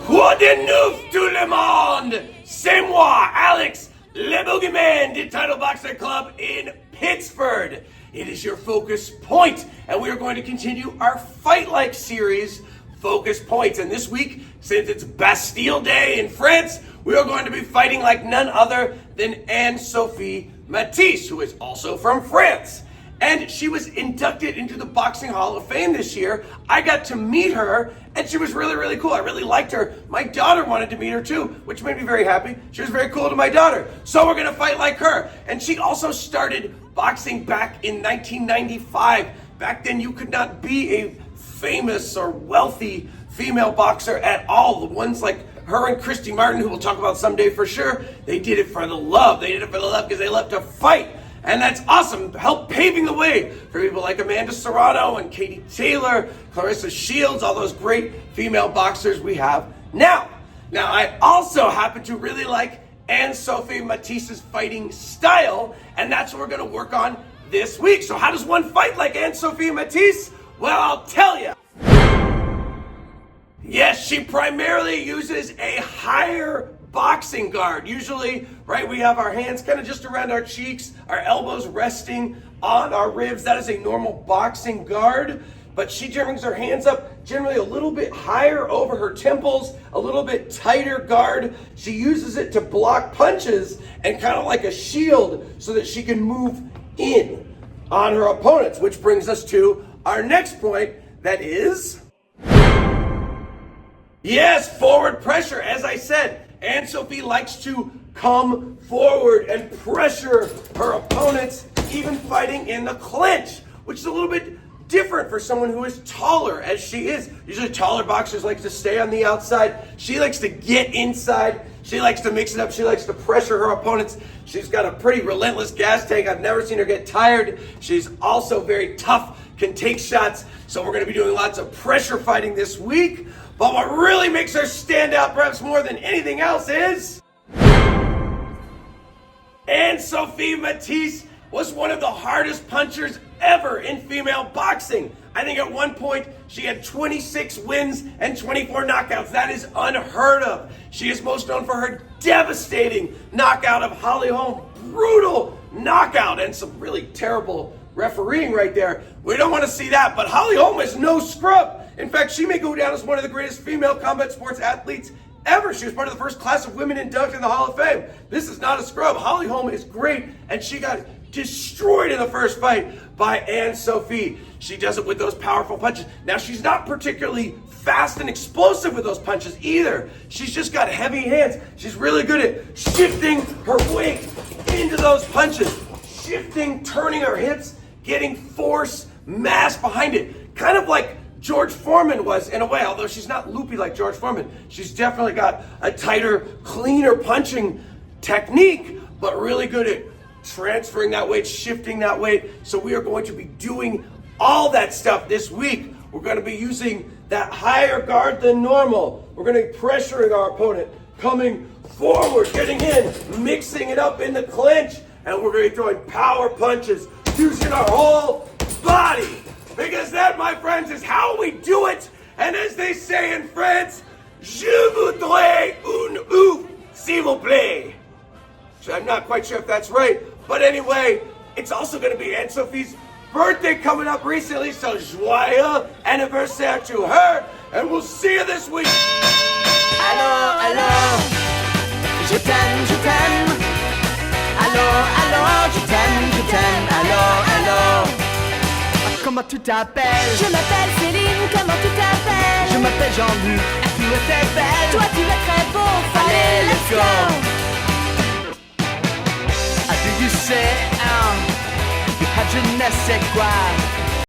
Quoi de neuf tout le monde? C'est moi, Alex, le boogeyman du Title Boxer Club in Pittsburgh. It is your Focus Point, and we are going to continue our Fight Like series, Focus Points. And this week, since it's Bastille Day in France, we are going to be fighting like none other than Anne-Sophie Mathis, who is also from France. And she was inducted into the Boxing Hall of Fame this year. I got to meet her, and she was really, really cool. I really liked her. My daughter wanted to meet her too, which made me very happy. She was very cool to my daughter. So we're gonna fight like her. And she also started boxing back in 1995. Back then, you could not be a famous or wealthy female boxer at all. The ones like her and Christy Martin, who we'll talk about someday for sure, they did it for the love. They did it for the love because they love to fight. And that's awesome, help paving the way for people like Amanda Serrano and Katie Taylor, Clarissa Shields, all those great female boxers we have now. Now, I also happen to really like Anne-Sophie Mathis' fighting style, and that's what we're gonna work on this week. So how does one fight like Anne-Sophie Mathis? Well, I'll tell you. Yes, she primarily uses a higher boxing guard. Usually, right, we have our hands kind of just around our cheeks, our elbows resting on our ribs. That is a normal boxing guard, but she brings her hands up generally a little bit higher over her temples, a little bit tighter guard. She uses it to block punches and kind of like a shield so that she can move in on her opponents, which brings us to our next point, that is, yes, forward pressure. As I said, Anne-Sophie likes to come forward and pressure her opponents, even fighting in the clinch, which is a little bit different for someone who is taller, as she is. Usually taller boxers like to stay on the outside. She likes to get inside. She likes to mix it up. She likes to pressure her opponents. She's got a pretty relentless gas tank. I've never seen her get tired. She's also very tough, can take shots. So we're going to be doing lots of pressure fighting this week. But what really makes her stand out perhaps more than anything else is Anne-Sophie Mathis was one of the hardest punchers ever in female boxing. I think at one point she had 26 wins and 24 knockouts. That is unheard of. She is most known for her devastating knockout of Holly Holm. Brutal knockout and some really terrible refereeing right there. We don't want to see that, but Holly Holm is no scrub. In fact, she may go down as one of the greatest female combat sports athletes ever. She was part of the first class of women inducted in the Hall of Fame. This is not a scrub. Holly Holm is great, and she got destroyed in the first fight by Anne-Sophie. She does it with those powerful punches. Now, she's not particularly fast and explosive with those punches either. She's just got heavy hands. She's really good at shifting her weight into those punches. Shifting, turning her hips, getting force, mass behind it. Kind of like George Foreman was in a way, although she's not loopy like George Foreman. She's definitely got a tighter, cleaner punching technique, but really good at transferring that weight, shifting that weight. So we are going to be doing all that stuff this week. We're going to be using that higher guard than normal. We're going to be pressuring our opponent, coming forward, getting in, mixing it up in the clinch, and we're going to be throwing power punches, using our whole body. Because that, my friends, is how we do it. And as they say in France, je voudrais un ouf, s'il vous plaît. So I'm not quite sure if that's right. But anyway, it's also going to be Anne-Sophie's birthday coming up recently. So joyeux anniversaire to her. And we'll see you this week. Allô, allô, je t'aime, je t'aime. Allô, allô, je t'aime, allô, allô. Comment tu t'appelles? Je m'appelle Céline, comment tu t'appelles? Je m'appelle Jean-Luc, tu es belle. Toi tu es très beau, allez, let's go. Ah, do you say, you have je ne sais quoi?